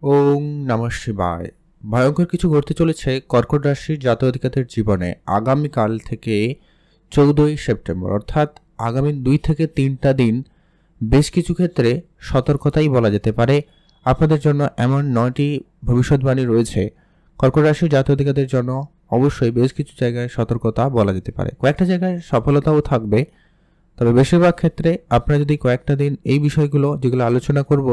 ওং নমঃ শিবায়। ভয়ঙ্কর কিছু ঘটতে চলেছে কর্কট রাশির জাতক-জাতিকাদের জীবনে আগামীকাল থেকে 14ই সেপ্টেম্বর, অর্থাৎ আগামী 2 থেকে 3টা দিন বেশ কিছু ক্ষেত্রে সতর্কতাই বলা যেতে পারে। আপনাদের জন্য এমন 9টি ভবিষ্যৎবাণী রয়েছে। কর্কট রাশির জাতক-জাতিকাদের জন্য অবশ্যই বেশ কিছু জায়গায় সতর্কতা বলা যেতে পারে, কয়েকটা জায়গায় সফলতাও থাকবে। তবে বেশিরভাগ ক্ষেত্রে আপনারা যদি কয়েকটা দিন এই বিষয়গুলো যেগুলো আলোচনা করব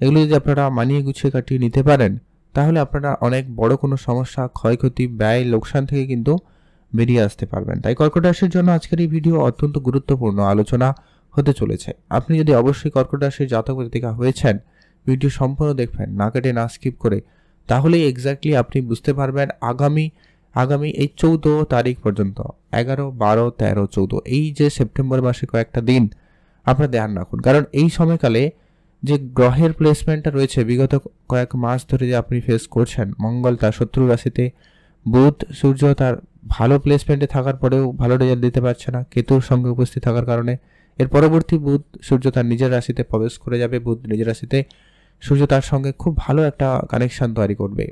এগুলো যদি আপনারা মানিয়ে গুছিয়ে কাটিয়ে নিতে পারেন, তাহলে আপনারা অনেক বড় কোনো সমস্যা, ক্ষয়ক্ষতি, ব্যয়, লোকসান থেকে কিন্তু বেরিয়ে আসতে পারবেন। তাই কর্কট রাশির জন্য আজকের এই ভিডিও অত্যন্ত গুরুত্বপূর্ণ আলোচনা হতে চলেছে। আপনি যদি অবশ্যই কর্কট রাশির জাতক জাতিকা হয়েছেন, ভিডিও সম্পূর্ণ দেখবেন, না কেটে না স্কিপ করে, তাহলেই এক্স্যাক্টলি আপনি বুঝতে পারবেন আগামী এই 14 তারিখ পর্যন্ত 11, 12, 13, 14 এই যে সেপ্টেম্বর মাসে কয়েকটা দিন আপনারা ধ্যান রাখুন। কারণ এই সময়কালে যে গ্রহের প্লেসমেন্টটা রয়েছে বিগত কয়েক মাস ধরে যে আপনি ফেস করছেন, মঙ্গল তার শত্রু রাশিতে, বুধ সূর্য তার ভালো প্লেসমেন্টে থাকার পরেও ভালো রেজাল্ট দিতে পারছে না কেতুর সঙ্গে উপস্থিত থাকার কারণে। এর পরবর্তী বুধ সূর্য তার নিজের রাশিতে প্রবেশ করে যাবে, বুধ নিজের রাশিতে, সূর্য তার সঙ্গে খুব ভালো একটা কানেকশন তৈরি করবে।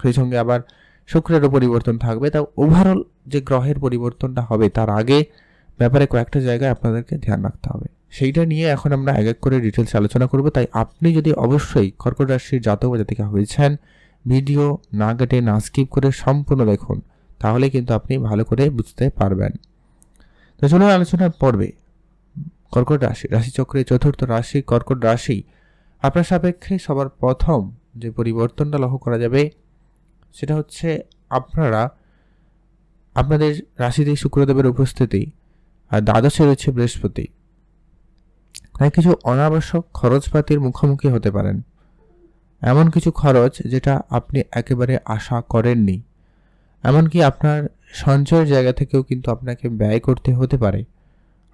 সেই সঙ্গে আবার শুক্রেরও পরিবর্তন থাকবে। তা ওভারঅল যে গ্রহের পরিবর্তনটা হবে তার আগে ব্যাপারে কয়েকটা জায়গায় আপনাদেরকে ধ্যান রাখতে হবে। সেইটা নিয়ে এখন আমরা এক এক করে ডিটেলস আলোচনা করব। তাই আপনি যদি অবশ্যই কর্কট রাশির জাতক বা জাতিকা হয়েছেন, ভিডিও না কেটে না স্কিপ করে সম্পূর্ণ দেখুন, তাহলে কিন্তু আপনি ভালো করে বুঝতে পারবেন। তো চলুন আলোচনার পর্বে। কর্কট রাশি, রাশিচক্রের চতুর্থ রাশি কর্কট রাশি। আপনার সাপেক্ষে সবার প্রথম যে পরিবর্তনটা লক্ষ্য করা যাবে সেটা হচ্ছে আপনাদের রাশিতে শুক্রদেবের উপস্থিতি, আর দ্বাদশে রয়েছে বৃহস্পতি। তাই কিছু অনাবশ্যক খরচপাতির মুখোমুখি হতে পারেন। এমন কিছু খরচ যেটা আপনি একেবারে আশা করেননি, এমনকি আপনার সঞ্চয়ের জায়গা থেকেও কিন্তু আপনাকে ব্যয় করতে হতে পারে।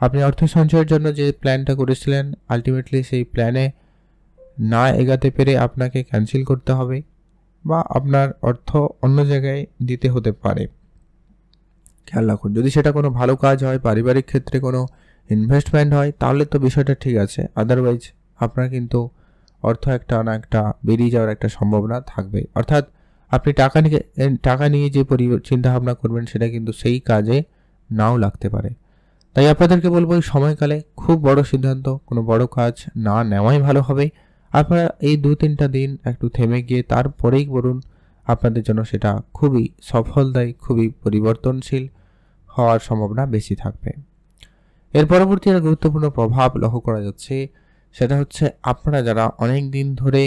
আপনি অর্থ সঞ্চয়ের জন্য যে প্ল্যানটা করেছিলেন, আলটিমেটলি সেই প্ল্যানে না এগাতে পেরে আপনাকে ক্যান্সেল করতে হবে, বা আপনার অর্থ অন্য জায়গায় দিতে হতে পারে। খেয়াল রাখুন, যদি সেটা কোনো ভালো কাজ হয়, পারিবারিক ক্ষেত্রে কোনো ইনভেস্টমেন্ট হয়, তাহলে তো বিষয়টা ঠিক আছে। আদারওয়াইজ আপনার কিন্তু অর্থ একটা না একটা বেরিয়ে যাওয়ার একটা সম্ভাবনা থাকবে। অর্থাৎ আপনি টাকা নিয়ে যে চিন্তা ভাবনা করবেন সেটা কিন্তু সেই কাজে নাও লাগতে পারে। তাই আপনাদেরকে বলবো এই সময়কালে খুব বড় সিদ্ধান্ত, কোনো বড় কাজ না নেওয়াই ভালো হবে। আপনারা এই 2-3টা দিন একটু থেমে গিয়ে তারপরেই করুন, আপনাদের জন্য সেটা খুবই সফলদায়ী, খুবই পরিবর্তনশীল হওয়ার সম্ভাবনা বেশি থাকবে। এর পরবর্তী একটা গুরুত্বপূর্ণ প্রভাব লক্ষ্য করা যাচ্ছে, সেটা হচ্ছে আপনারা যারা অনেক দিন ধরে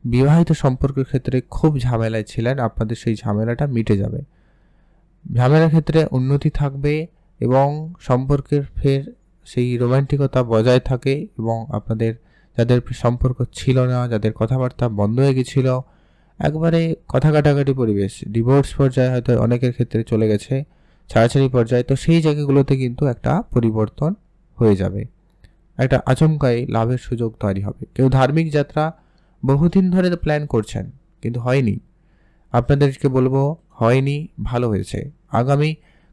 বিবাহিত সম্পর্কের ক্ষেত্রে খুব ঝামেলায় ছিলেন, আপনাদের সেই ঝামেলাটা মিটে যাবে। ঝামেলার ক্ষেত্রে উন্নতি থাকবে এবং সম্পর্কের ফের সেই রোমান্টিকতা বজায় থাকে, এবং আপনাদের যাদের সম্পর্ক ছিল না, যাদের কথাবার্তা বন্ধ হয়ে গেছিল, একবারে কথা কাটাকাটি পরিবেশ, ডিভোর্স পর্যায়ে হয়তো অনেকের ক্ষেত্রে চলে গেছে, ছাড়াছাড়ি পর্যায়ে, তো সেই জায়গাগুলোতে কিন্তু একটা পরিবর্তন হয়ে যাবে, একটা আচমকাই লাভের সুযোগ তৈরি হবে। কেউ ধার্মিক যাত্রা বহুদিন ধরে প্ল্যান করছেন কিন্তু হয়নি, আপনাদেরকে বলবো হয়নি, ভালো হয়েছে। আগামী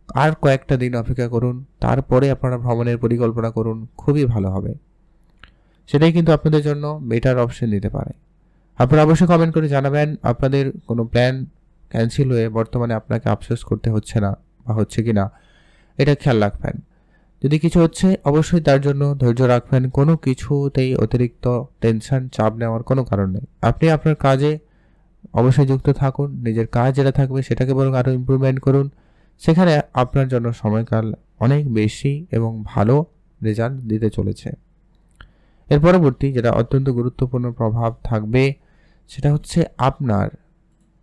আর কয়েকটা দিন অপেক্ষা করুন, তারপরে আপনারা ভ্রমণের পরিকল্পনা করুন, খুবই ভালো হবে। সেটাই কিন্তু আপনাদের জন্য বেটার অপশন দিতে পারে। আপনারা অবশ্যই কমেন্ট করে জানাবেন আপনাদের কোনো প্ল্যান ক্যান্সেল হয়ে বর্তমানে আপনাকে আফসোস করতে হচ্ছে না বা হচ্ছে কি না, এটা খেয়াল রাখবেন। যদি কিছু হচ্ছে অবশ্যই তার জন্য ধৈর্য রাখবেন, কোনো কিছুতেই অতিরিক্ত টেনশন, চাপ নেওয়ার কোনো কারণ নেই। আপনি আপনার কাজে অবশ্যই যুক্ত থাকুন, নিজের কাজ যেটা থাকবে সেটাকে বরং আরও ইমপ্রুভমেন্ট করুন, সেখানে আপনার জন্য সময়কাল অনেক বেশি এবং ভালো রেজাল্ট দিতে চলেছে। এর পরবর্তী যেটা অত্যন্ত গুরুত্বপূর্ণ প্রভাব থাকবে সেটা হচ্ছে আপনার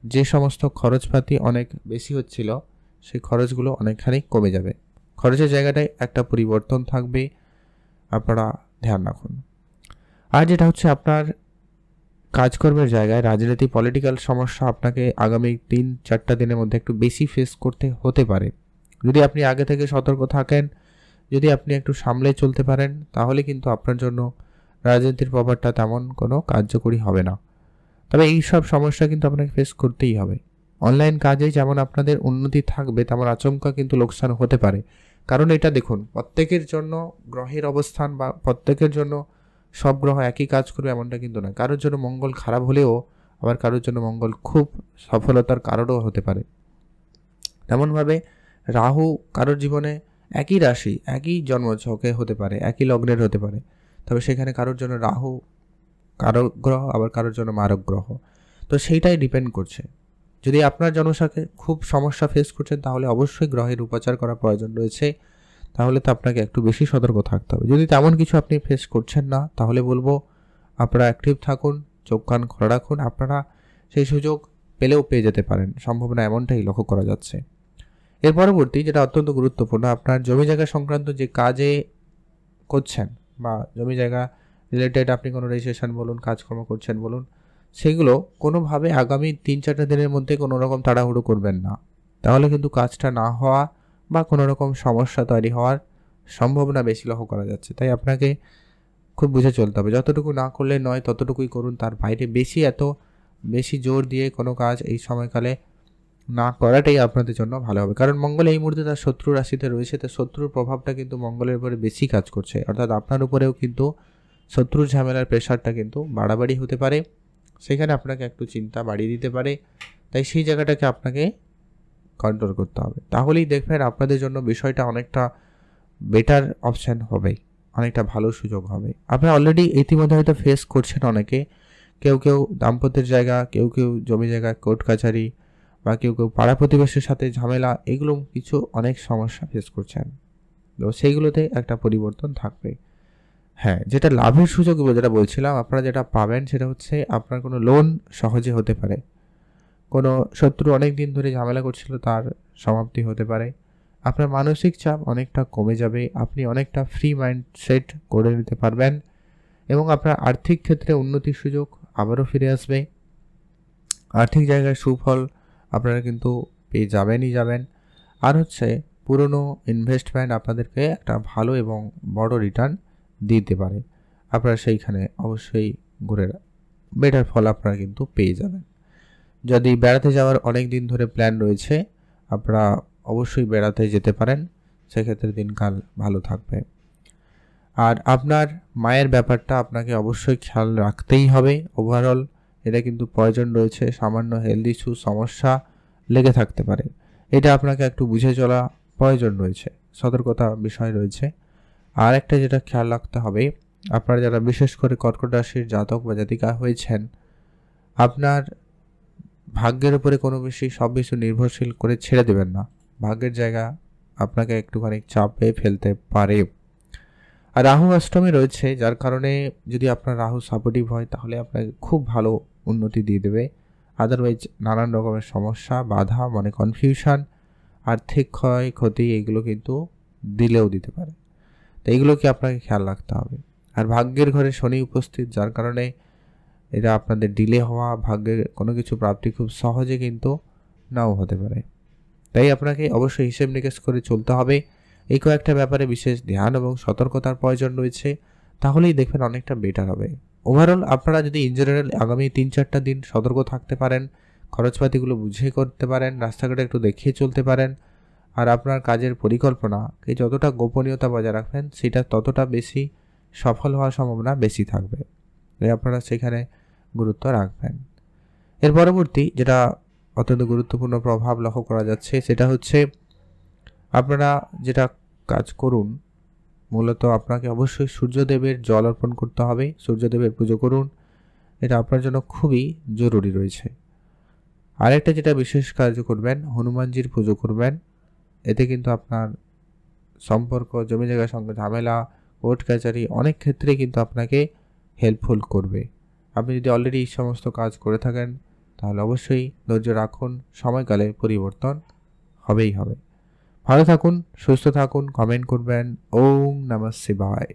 যে সমস্ত খরচপাতি অনেক বেশি হচ্ছিল সেই খরচগুলো অনেকখানি কমে যাবে। খরচের জায়গাটায় একটা পরিবর্তন থাকবে, আপনারা ধ্যান রাখুন। আর যেটা হচ্ছে আপনার কাজকর্মের জায়গায় রাজনীতি, পলিটিক্যাল সমস্যা আপনাকে আগামী 3-4টা দিনের মধ্যে একটু বেশি ফেস করতে হতে পারে। যদি আপনি আগে থেকে সতর্ক থাকেন, যদি আপনি একটু সামলে চলতে পারেন, তাহলে কিন্তু আপনার জন্য রাজনীতির ব্যাপারটা তেমন কোনো কার্যকরী হবে না। তবে এই সব সমস্যা কিন্তু আপনাকে ফেস করতেই হবে। অনলাইন কাজে যেমন আপনাদের উন্নতি থাকবে, তেমন আচমকা কিন্তু লোকসান হতে পারে। কারণ এটা দেখুন, প্রত্যেকের জন্য গ্রহের অবস্থান বা প্রত্যেকের জন্য সব গ্রহ একই কাজ করবে এমনটা কিন্তু না। কারোর জন্য মঙ্গল খারাপ হলেও আবার কারোর জন্য মঙ্গল খুব সফলতার কারণও হতে পারে। তেমনভাবে রাহু কারোর জীবনে একই রাশি, একই জন্মছকে হতে পারে, একই লগ্নের হতে পারে, তবে সেখানে কারোর জন্য রাহু কারক গ্রহ, আবার কারোর জন্য মারক গ্রহ। তো সেইটাই ডিপেন্ড করছে। যদি আপনার জন্মছকে খুব সমস্যা ফেস করছেন তাহলে অবশ্যই গ্রহের উপচার করা প্রয়োজন রয়েছে, তাহলে তো আপনাকে একটু বেশি সতর্ক থাকতে হবে। যদি তেমন কিছু আপনি ফেস করছেন না তাহলে বলবো আপনারা অ্যাক্টিভ থাকুন, চোখ কান খোলা রাখুন, আপনারা সেই সুযোগ পেলেও পেয়ে যেতে পারেন, সম্ভাবনা এমনটাই লক্ষ্য করা যাচ্ছে। এর পরবর্তী যেটা অত্যন্ত গুরুত্বপূর্ণ, আপনার জমি জায়গা সংক্রান্ত যে কাজে করছেন বা জমি জায়গা রিলেটেড আপনি কোনো রেজিস্ট্রেশন বলুন, কাজকর্ম করছেন বলুন, সেগুলো কোনোভাবে আগামী 3-4 দিনের মধ্যে কোনো রকম তাড়াহুড়ো করবেন না, তাহলে কিন্তু কাজটা না হওয়া বা কোনো রকম সমস্যা তৈরি হওয়ার সম্ভাবনা বেশি লক্ষ্য করা যাচ্ছে। তাই আপনাকে খুব বুঝে চলতে হবে, যতটুকু না করলে নয় ততটুকুই করুন, তার বাইরে এত বেশি জোর দিয়ে কোনো কাজ এই সময়কালে না করাটাই আপনাদের জন্য ভালো হবে। কারণ মঙ্গল এই মুহূর্তে তার শত্রু রাশিতে রয়েছে, তো শত্রুর প্রভাবটা কিন্তু মঙ্গলের উপরে বেশি কাজ করছে, অর্থাৎ আপনার উপরেও কিন্তু শত্রুর ঝামেলার প্রেশারটা কিন্তু বাড়াবাড়ি হতে পারে, সেখানে আপনাকে একটু চিন্তা বাড়িয়ে দিতে পারে। তাই সেই জায়গাটাকে আপনাকে কন্ট্রোল করতে হবে, তাহলেই দেখবেন আপনাদের জন্য বিষয়টা অনেকটা বেটার অপশান হবে, অনেকটা ভালো সুযোগ হবে। আপনারা অলরেডি ইতিমধ্যে হয়তো ফেস করছেন অনেকে, কেউ দাম্পত্যের জায়গা, কেউ জমি জায়গা, কোর্ট কাছারি, বা কেউ পাড়া প্রতিবেশীর সাথে ঝামেলা, এগুলো কিছু অনেক সমস্যা ফেস করছেন, তো সেইগুলোতে একটা পরিবর্তন থাকবে। হ্যাঁ, যেটা লাভের সুযোগ যেটা বলছিলাম, আপনারা যেটা পাবেন সেটা হচ্ছে আপনার কোনো লোন সহজে হতে পারে, কোনো শত্রু অনেক দিন ধরে ঝামেলা করছিল তার সমাপ্তি হতে পারে, আপনার মানসিক চাপ অনেকটা কমে যাবে, আপনি অনেকটা ফ্রি মাইন্ড সেট করে নিতে পারবেন, এবং আপনার আর্থিক ক্ষেত্রে উন্নতির সুযোগ আবারও ফিরে আসবে। আর্থিক জায়গায় সুফল আপনারা কিন্তু পেয়ে যাবেন। আর হচ্ছে পুরনো ইনভেস্টমেন্ট আপনাদেরকে একটা ভালো এবং বড় রিটার্ন দিতে পারে, আপনারা সেইখানে অবশ্যই ঘুরে বেটার ফল আপনারা কিন্তু পেয়ে যাবেন। যদি বেড়াতে যাওয়ার অনেক দিন ধরে প্ল্যান রয়েছে, আপনারা অবশ্যই বেড়াতে যেতে পারেন, সেক্ষেত্রে দিনকাল ভালো থাকবে। আর আপনার মায়ের ব্যাপারটা আপনাকে অবশ্যই খেয়াল রাখতেই হবে, ওভারঅল এটা কিন্তু প্রয়োজন রয়েছে, সামান্য হেলথ ইস্যু সমস্যা লেগে থাকতে পারে, এটা আপনাকে একটু বুঝে চলা প্রয়োজন রয়েছে, সতর্কতা বিষয় রয়েছে। আর একটা যেটা খেয়াল রাখতে হবে, আপনারা যারা বিশেষ করে কর্কট রাশির জাতক বা জাতিকা হয়েছেন, আপনার ভাগ্যের উপরে কোনো বেশি সব কিছু নির্ভরশীল করে ছেড়ে দেবেন না, ভাগ্যের জায়গা আপনাকে একটুখানি চাপে ফেলতে পারে। আর রাহু অষ্টমে রয়েছে, যার কারণে যদি আপনার রাহু সাপোর্টিভ হয় তাহলে আপনাকে খুব ভালো উন্নতি দিয়ে দেবে, আদারওয়াইজ নানান রকমের সমস্যা, বাধা, মানে কনফিউশন, আর্থিক ক্ষয়ক্ষতি, এগুলো কিন্তু দিলেও দিতে পারে, তো এইগুলোকে আপনাকে খেয়াল রাখতে হবে। আর ভাগ্যের ঘরে শনি উপস্থিত, যার কারণে এটা আপনাদের ডিলে হওয়া, ভাগ্যের কোনো কিছু প্রাপ্তি খুব সহজে কিন্তু নাও হতে পারে, তাই আপনাকে অবশ্যই হিসেব নিকেশ করে চলতে হবে। এই কয়েকটা ব্যাপারে বিশেষ ধ্যান এবং সতর্কতার প্রয়োজন রয়েছে, তাহলেই দেখবেন অনেকটা বেটার হবে। ওভারঅল আপনারা যদি ইন জেনারেল আগামী 3-4টা দিন সতর্ক থাকতে পারেন, খরচপাতিগুলো বুঝে করতে পারেন, রাস্তাঘাটে একটু দেখিয়ে চলতে পারেন, আর আপনার কাজের পরিকল্পনাকে যতটা গোপনীয়তা বজায় রাখবেন সেটা ততটা বেশি সফল হওয়ার সম্ভাবনা বেশি থাকবে, তাই আপনারা সেখানে গুরুত্ব রাখবেন। এর পরবর্তী যেটা অত্যন্ত গুরুত্বপূর্ণ প্রভাব লক্ষ্য করা যাচ্ছে সেটা হচ্ছে, আপনারা যেটা কাজ করুন, মূলত আপনাকে অবশ্যই সূর্যদেবের জল অর্পণ করতে হবে, সূর্যদেবের পুজো করুন, এটা আপনার জন্য খুবই জরুরি রয়েছে। আরেকটা যেটা বিশেষ কার্য করবেন, হনুমানজির পুজো করবেন, এতে কিন্তু আপনার সম্পর্ক, জমি জায়গার সঙ্গে ঝামেলা, কোর্ট কাছারি অনেক ক্ষেত্রে কিন্তু আপনাকে হেল্পফুল করবে। আপনি যদি অলরেডি এই সমস্ত কাজ করে থাকেন তাহলে অবশ্যই ধৈর্য রাখুন, সময়কালে পরিবর্তন হবেই হবে। ভালো থাকুন, সুস্থ থাকুন, কমেন্ট করবেন। ওম নমঃ শিবায়।